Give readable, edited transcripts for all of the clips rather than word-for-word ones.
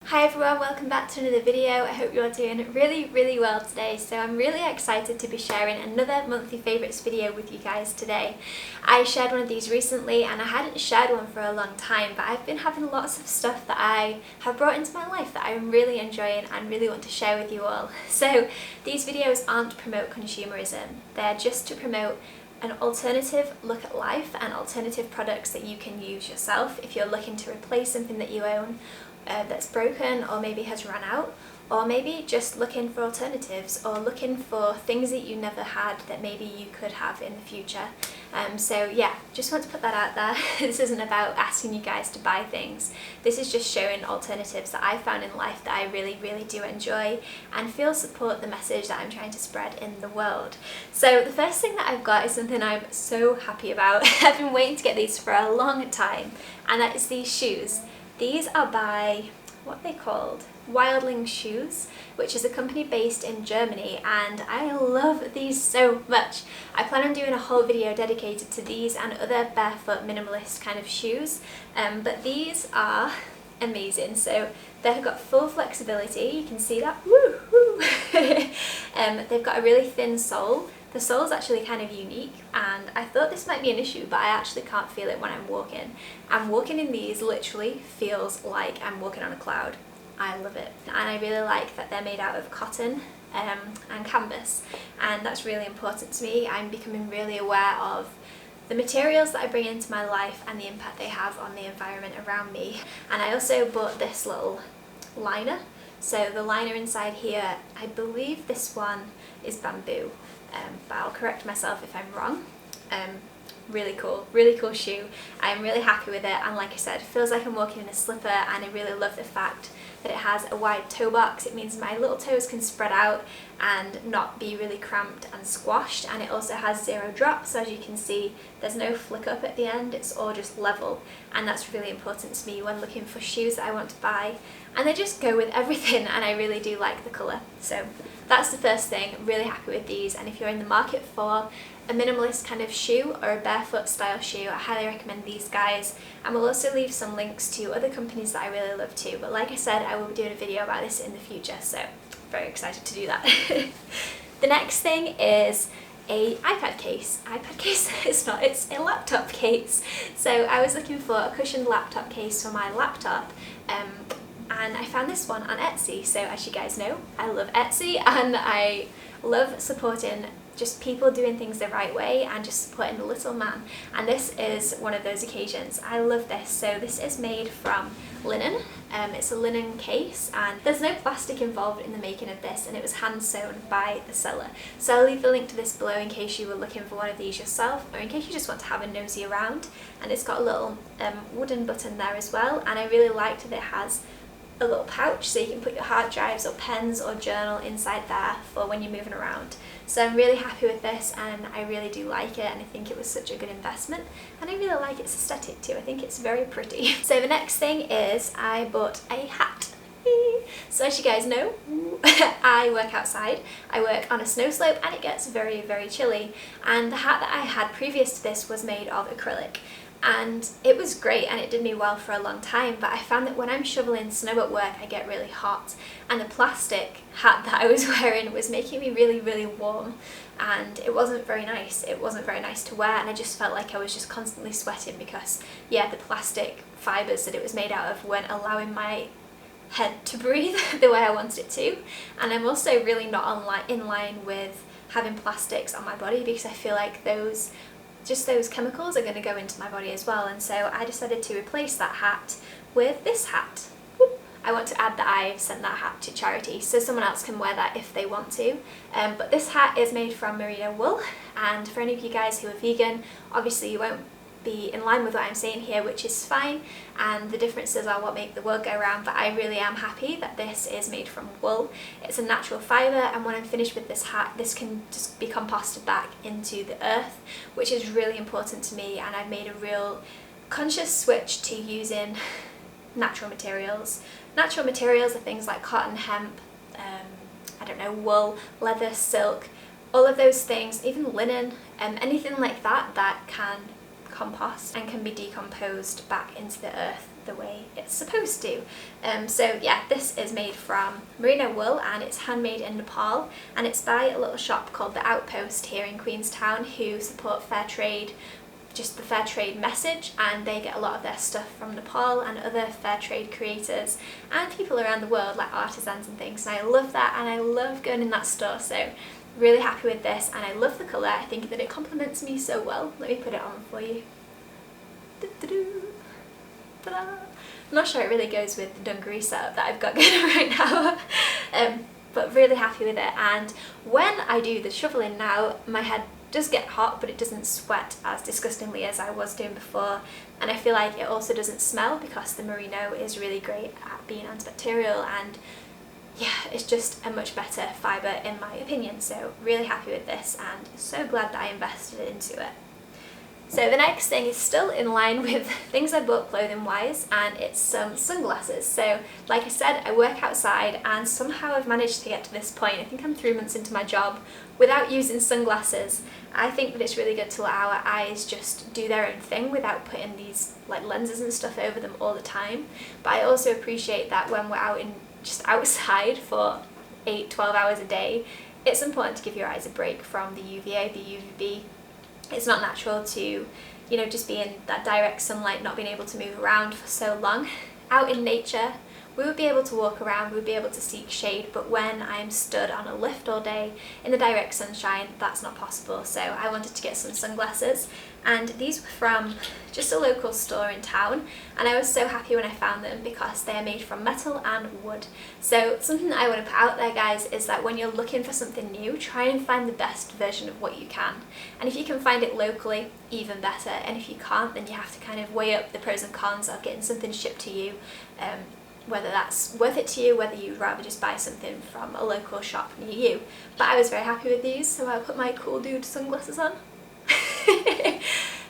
Hi everyone, welcome back to another video. I hope you're doing really well today. So I'm really excited to be sharing another monthly favourites video with you guys today. I shared one of these recently and I hadn't shared one for a long time, but I've been having lots of stuff that I have brought into my life that I'm really enjoying and really want to share with you all. So these videos aren't to promote consumerism, they're just to promote an alternative look at life and alternative products that you can use yourself if you're looking to replace something that you own that's broken or maybe has run out, or maybe just looking for alternatives or looking for things that you never had that maybe you could have in the future. So yeah, just want to put that out there. This isn't about asking you guys to buy things. This is just showing alternatives that I found in life that I really do enjoy and feel support the message that I'm trying to spread in the world. So the first thing that I've got is something I'm so happy about. I've been waiting to get these for a long time, and that is these shoes. These are by, what are they called? Wildling Shoes, which is a company based in Germany, and I love these so much. I plan on doing a whole video dedicated to these and other barefoot minimalist kind of shoes, but these are amazing. So they've got full flexibility, you can see that, woo! They've got a really thin sole. The sole is actually kind of unique, and I thought this might be an issue, but I actually can't feel it when I'm walking. And walking in these literally feels like I'm walking on a cloud. I love it. And I really like that they're made out of cotton and canvas, and that's really important to me. I'm becoming really aware of the materials that I bring into my life and the impact they have on the environment around me. And I also bought this little liner. So the liner inside here, I believe this one is bamboo, but I'll correct myself if I'm wrong. Really cool shoe. I'm really happy with it, and like I said, it feels like I'm walking in a slipper, and I really love the fact that it has a wide toe box. It means my little toes can spread out and not be really cramped and squashed, and it also has 0 drops, so as you can see there's no flick up at the end, it's all just level, and that's really important to me when looking for shoes that I want to buy, and they just go with everything, and I really do like the colour. So that's the first thing. Really happy with these, and if you're in the market for a minimalist kind of shoe or a barefoot style shoe, I highly recommend these guys, and we'll also leave some links to other companies that I really love too, but like I said, I will be doing a video about this in the future, so very excited to do that. The next thing is a iPad case. It's not, it's a laptop case. So I was looking for a cushioned laptop case for my laptop, and I found this one on Etsy. So as you guys know, I love Etsy, and I love supporting just people doing things the right way and just supporting the little man, and this is one of those occasions. I love this. So this is made from linen. It's a linen case, and there's no plastic involved in the making of this, and it was hand sewn by the seller. So I'll leave the link to this below in case you were looking for one of these yourself, or in case you just want to have a nosy around. And it's got a little wooden button there as well, and I really liked that it has a little pouch so you can put your hard drives or pens or journal inside there for when you're moving around. So I'm really happy with this, and I really do like it, and I think it was such a good investment, and I really like its aesthetic too. I think it's very pretty. So the next thing is I bought a hat. So as you guys know, I work outside. I work on a snow slope, and it gets very chilly, and the hat that I had previous to this was made of acrylic. And it was great, and it did me well for a long time, but I found that when I'm shoveling snow at work I get really hot, and the plastic hat that I was wearing was making me really warm, and it wasn't very nice. It wasn't very nice to wear, and I just felt like I was just constantly sweating because, yeah, the plastic fibres that it was made out of weren't allowing my head to breathe the way I wanted it to. And I'm also really not in line with having plastics on my body, because I feel like those chemicals are going to go into my body as well, and so I decided to replace that hat with this hat. I want to add that I've sent that hat to charity, so someone else can wear that if they want to, but this hat is made from merino wool, and for any of you guys who are vegan, obviously you won't be in line with what I'm saying here, which is fine, and the differences are what make the world go round, but I really am happy that this is made from wool. It's a natural fibre, and when I'm finished with this hat, this can just be composted back into the earth, which is really important to me, and I've made a real conscious switch to using natural materials. Natural materials are things like cotton, hemp, I don't know, wool, leather, silk, all of those things, even linen, anything like that that can compost and can be decomposed back into the earth the way it's supposed to. So yeah, this is made from merino wool and it's handmade in Nepal, and it's by a little shop called The Outpost here in Queenstown, who support fair trade, just the fair trade message, and they get a lot of their stuff from Nepal and other fair trade creators and people around the world, like artisans and things, and I love that, and I love going in that store. So really happy with this, and I love the colour. I think that it complements me so well. Let me put it on for you. Ta-da! I'm not sure it really goes with the dungaree setup that I've got going on right now, but really happy with it. And when I do the shoveling now, my head does get hot, but it doesn't sweat as disgustingly as I was doing before, and I feel like it also doesn't smell because the merino is really great at being antibacterial, and yeah, it's just a much better fibre in my opinion. So really happy with this and so glad that I invested into it. So the next thing is still in line with things I bought clothing wise, and it's some sunglasses. So like I said, I work outside and somehow I've managed to get to this point. I think I'm 3 months into my job without using sunglasses. I think that it's really good to let our eyes just do their own thing without putting these like lenses and stuff over them all the time. But I also appreciate that when we're out in just outside for 8-12 hours a day, it's important to give your eyes a break from the UVA, the UVB. It's not natural to, you know, just be in that direct sunlight, not being able to move around for so long. Out in nature, we would be able to walk around, we would be able to seek shade, but when I'm stood on a lift all day in the direct sunshine, that's not possible. So I wanted to get some sunglasses, and these were from just a local store in town, and I was so happy when I found them because they are made from metal and wood. So something that I want to put out there, guys, is that when you're looking for something new, try and find the best version of what you can. And if you can find it locally, even better, and if you can't, then you have to kind of weigh up the pros and cons of getting something shipped to you, whether that's worth it to you, whether you'd rather just buy something from a local shop near you. But I was very happy with these, so I put my cool dude sunglasses on.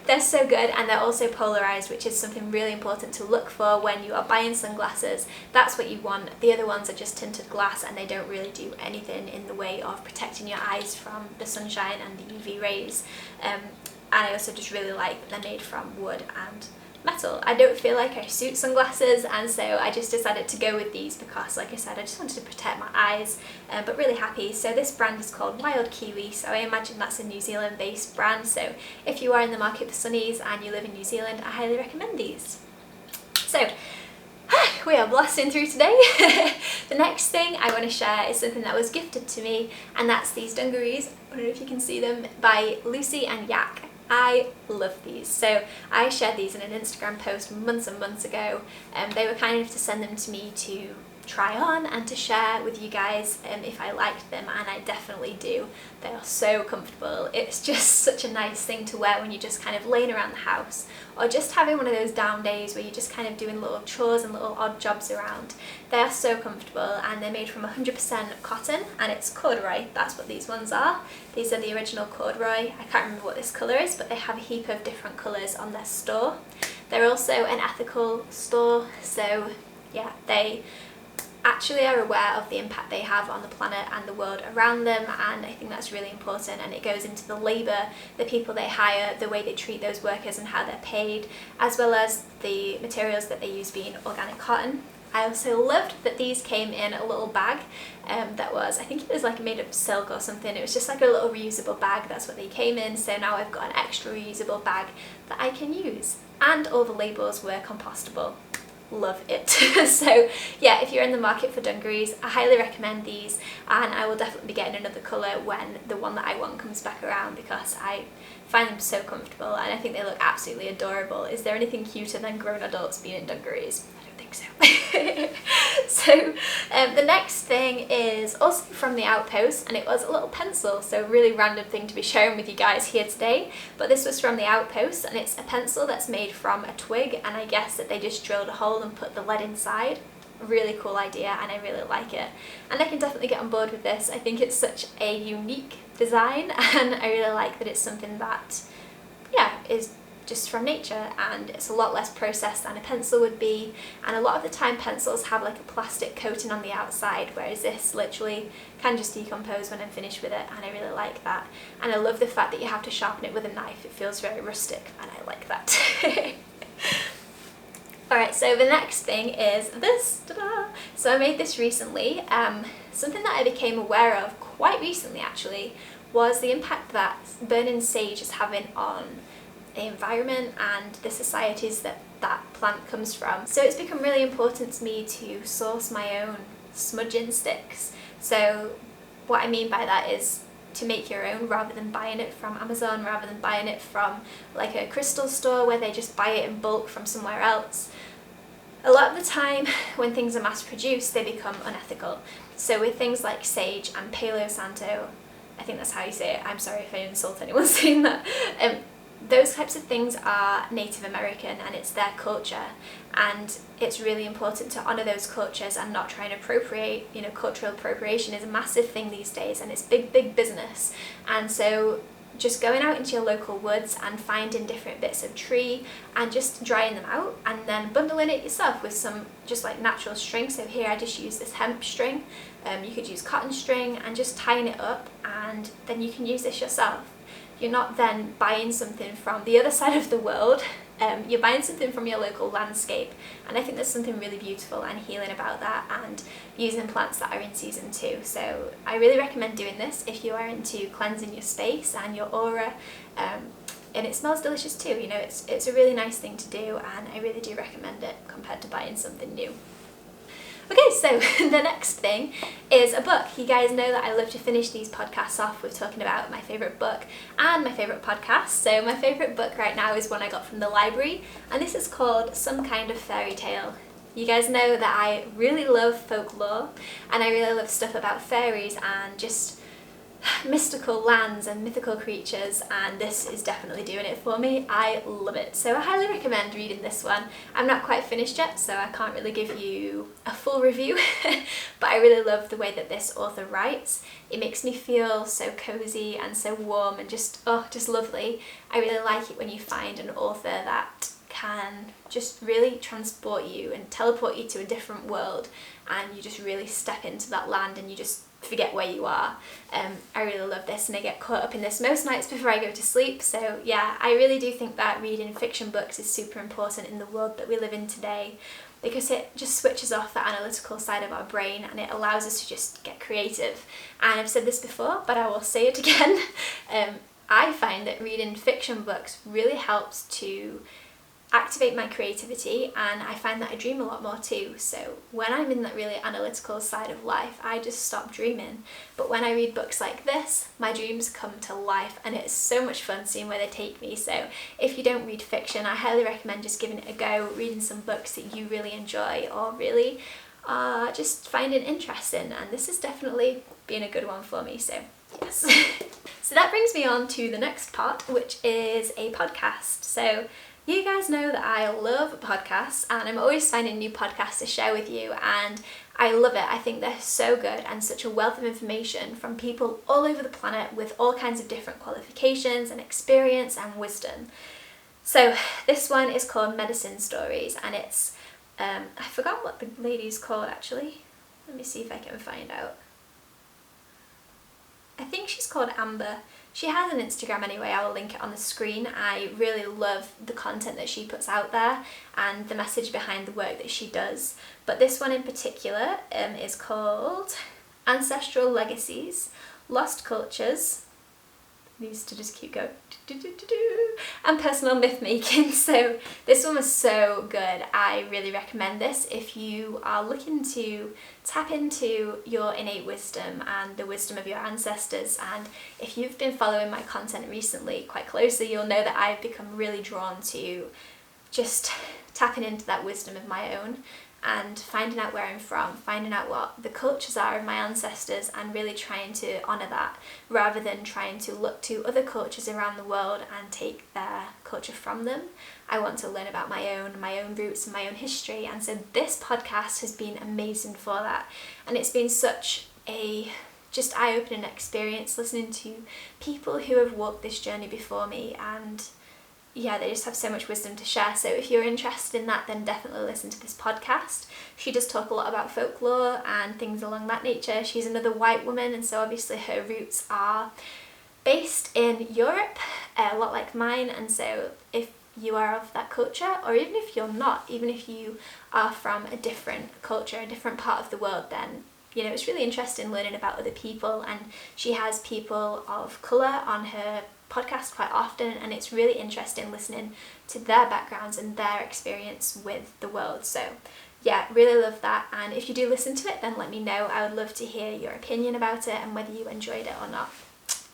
They're so good, and they're also polarized, which is something really important to look for when you are buying sunglasses. That's what you want. The other ones are just tinted glass and they don't really do anything in the way of protecting your eyes from the sunshine and the UV rays. And I also just really like that they're made from wood and metal. I don't feel like I suit sunglasses, and so I just decided to go with these because, like I said, I just wanted to protect my eyes, but really happy. So this brand is called Wild Kiwi, so I imagine that's a New Zealand based brand. So if you are in the market for sunnies and you live in New Zealand, I highly recommend these. So we are blasting through today. The next thing I want to share is something that was gifted to me, and that's these dungarees. I don't know if you can see them, by Lucy and Yak. I love these. So I shared these in an Instagram post months and months ago, and they were kind enough to send them to me to try on and to share with you guys if I liked them, and I definitely do. They are so comfortable. It's just such a nice thing to wear when you're just kind of laying around the house, or just having one of those down days where you're just kind of doing little chores and little odd jobs around. They are so comfortable, and they're made from 100% cotton, and it's corduroy. That's what these ones are. These are the original corduroy. I can't remember what this colour is, but they have a heap of different colours on their store. They're also an ethical store, so yeah, they actually are aware of the impact they have on the planet and the world around them, and I think that's really important, and it goes into the labour, the people they hire, the way they treat those workers and how they're paid, as well as the materials that they use being organic cotton. I also loved that these came in a little bag that was, I think it was like made of silk or something. It was just like a little reusable bag. That's what they came in, so now I've got an extra reusable bag that I can use, and all the labels were compostable. Love it. So yeah, if you're in the market for dungarees, I highly recommend these, and I will definitely be getting another colour when the one that I want comes back around, because I find them so comfortable and I think they look absolutely adorable. Is there anything cuter than grown adults being in dungarees? I don't think so. So the next thing is also from The Outpost, and it was a little pencil, so really random thing to be sharing with you guys here today, but this was from The Outpost, and it's a pencil that's made from a twig, and I guess that they just drilled a hole and put the lead inside. Really cool idea, and I really like it, and I can definitely get on board with this. I think it's such a unique design, and I really like that it's something that, yeah, is just from nature, and it's a lot less processed than a pencil would be, and a lot of the time pencils have like a plastic coating on the outside, whereas this literally can just decompose when I'm finished with it, and I really like that. And I love the fact that you have to sharpen it with a knife. It feels very rustic, and I like that. Alright, so the next thing is this. Ta-da! So I made this recently. Something that I became aware of quite recently actually was the impact that burning sage is having on the environment and the societies that that plant comes from. So it's become really important to me to source my own smudging sticks. So what I mean by that is to make your own rather than buying it from Amazon, rather than buying it from like a crystal store where they just buy it in bulk from somewhere else. A lot of the time when things are mass produced they become unethical. So with things like sage and Palo Santo, I think that's how you say it, I'm sorry if I insult anyone saying that, those types of things are Native American and it's their culture, and it's really important to honour those cultures and not try and appropriate. You know, cultural appropriation is a massive thing these days and it's big business, and so just going out into your local woods and finding different bits of tree and just drying them out and then bundling it yourself with some just like natural string. So here I just use this hemp string, you could use cotton string, and just tying it up, and then you can use this yourself. You're not then buying something from the other side of the world, you're buying something from your local landscape, and I think there's something really beautiful and healing about that, and using plants that are in season too. So I really recommend doing this if you are into cleansing your space and your aura, and it smells delicious too. You know, it's a really nice thing to do, and I really do recommend it compared to buying something new. Okay, so the next thing is a book. You guys know that I love to finish these podcasts off with talking about my favourite book and my favourite podcast. So my favourite book right now is one I got from the library, and this is called Some Kind of Fairy Tale. You guys know that I really love folklore, and I really love stuff about fairies and just mystical lands and mythical creatures, and this is definitely doing it for me. I love it. So I highly recommend reading this one. I'm not quite finished yet, so I can't really give you a full review, but I really love the way that this author writes. It makes me feel so cozy and so warm and just lovely. I really like it when you find an author that can just really transport you and teleport you to a different world, and you just really step into that land and you just forget where you are. I really love this, and I get caught up in this most nights before I go to sleep. So yeah, I really do think that reading fiction books is super important in the world that we live in today, because it just switches off the analytical side of our brain and it allows us to just get creative. And I've said this before, but I will say it again. I find that reading fiction books really helps to activate my creativity, and I find that I dream a lot more too. So when I'm in that really analytical side of life, I just stop dreaming. But when I read books like this, my dreams come to life, and it's so much fun seeing where they take me. So if you don't read fiction, I highly recommend just giving it a go, reading some books that you really enjoy or really just finding interesting, and this has definitely been a good one for me, so yes. So that brings me on to the next part, which is a podcast. So you guys know that I love podcasts, and I'm always finding new podcasts to share with you, and I love it. I think they're so good and such a wealth of information from people all over the planet with all kinds of different qualifications and experience and wisdom. So this one is called Medicine Stories, and it's, I forgot what the lady's called actually. Let me see if I can find out. I think she's called Amber. She has an Instagram anyway, I will link it on the screen. I really love the content that she puts out there and the message behind the work that she does. But this one in particular is called Ancestral Legacies, Lost Cultures, needs to just keep going, and personal myth making. So this one was so good. I really recommend this if you are looking to tap into your innate wisdom and the wisdom of your ancestors. And if you've been following my content recently quite closely, you'll know that I've become really drawn to just tapping into that wisdom of my own and finding out where I'm from, finding out what the cultures are of my ancestors, and really trying to honour that rather than trying to look to other cultures around the world and take their culture from them. I want to learn about my own roots and my own history, and so this podcast has been amazing for that. And it's been such a just eye-opening experience listening to people who have walked this journey before me, and yeah, they just have so much wisdom to share. So if you're interested in that, then definitely listen to this podcast. She does talk a lot about folklore and things along that nature. She's another white woman, and so obviously her roots are based in Europe, a lot like mine, and so if you are of that culture, or even if you're not, even if you are from a different culture, a different part of the world, then you know, it's really interesting learning about other people, and she has people of colour on her podcast quite often, and it's really interesting listening to their backgrounds and their experience with the world. So yeah, really love that, and if you do listen to it, then let me know. I would love to hear your opinion about it and whether you enjoyed it or not.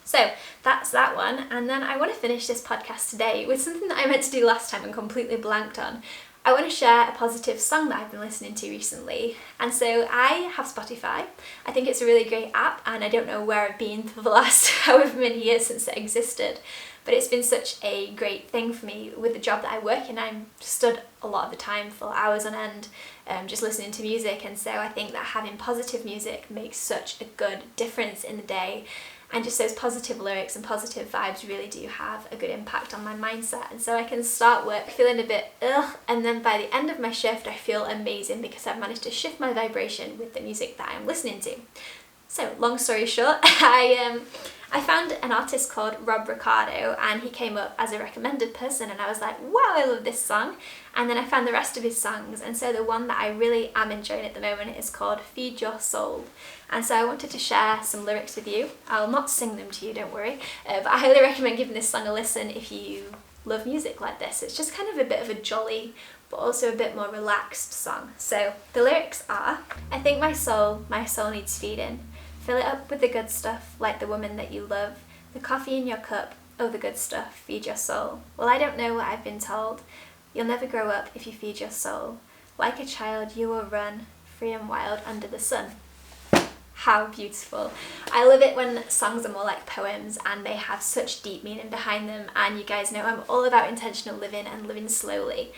So that's that one, and then I want to finish this podcast today with something that I meant to do last time and completely blanked on. I want to share a positive song that I've been listening to recently. And so I have Spotify. I think it's a really great app, and I don't know where I've been for the last however many years since it existed, but it's been such a great thing for me with the job that I work in. I'm stood a lot of the time for hours on end, just listening to music, and so I think that having positive music makes such a good difference in the day. And just those positive lyrics and positive vibes really do have a good impact on my mindset. And so I can start work feeling a bit ugh, and then by the end of my shift I feel amazing because I've managed to shift my vibration with the music that I'm listening to. So long story short, I found an artist called Rob Ricardo, and he came up as a recommended person, and I was like, wow, I love this song. And then I found the rest of his songs, and so the one that I really am enjoying at the moment is called Feed Your Soul. And so I wanted to share some lyrics with you. I'll not sing them to you, don't worry, but I highly recommend giving this song a listen if you love music like this. It's just kind of a bit of a jolly but also a bit more relaxed song. So the lyrics are, I think my soul needs feeding. Fill it up with the good stuff, like the woman that you love. The coffee in your cup, oh the good stuff, feed your soul. Well, I don't know what I've been told. You'll never grow up if you feed your soul. Like a child you will run, free and wild under the sun. How beautiful. I love it when songs are more like poems and they have such deep meaning behind them, and you guys know I'm all about intentional living and living slowly.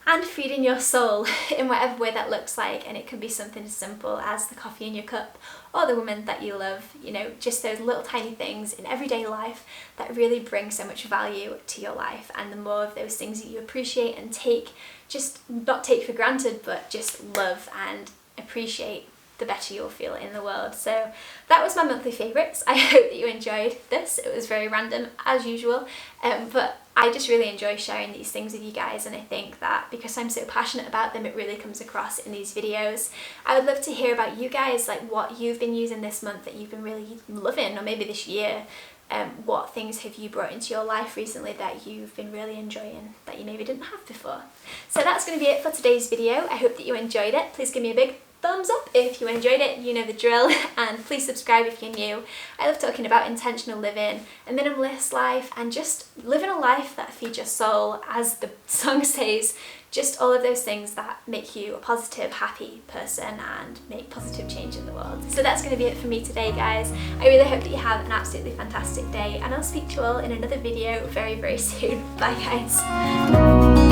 And feeding your soul in whatever way that looks like, and it can be something as simple as the coffee in your cup or the woman that you love, you know, just those little tiny things in everyday life that really bring so much value to your life. And the more of those things that you appreciate and take, just not take for granted, but just love and appreciate, the better you'll feel in the world. So that was my monthly favourites. I hope that you enjoyed this. It was very random as usual, but I just really enjoy sharing these things with you guys, and I think that because I'm so passionate about them, it really comes across in these videos. I would love to hear about you guys, like what you've been using this month that you've been really loving, or maybe this year. What things have you brought into your life recently that you've been really enjoying that you maybe didn't have before? So that's going to be it for today's video. I hope that you enjoyed it. Please give me a big thumbs up if you enjoyed it, you know the drill, and please subscribe if you're new. I love talking about intentional living, a minimalist life, and just living a life that feeds your soul, as the song says, just all of those things that make you a positive, happy person and make positive change in the world. So that's going to be it for me today, guys. I really hope that you have an absolutely fantastic day, and I'll speak to you all in another video very, very soon. Bye, guys.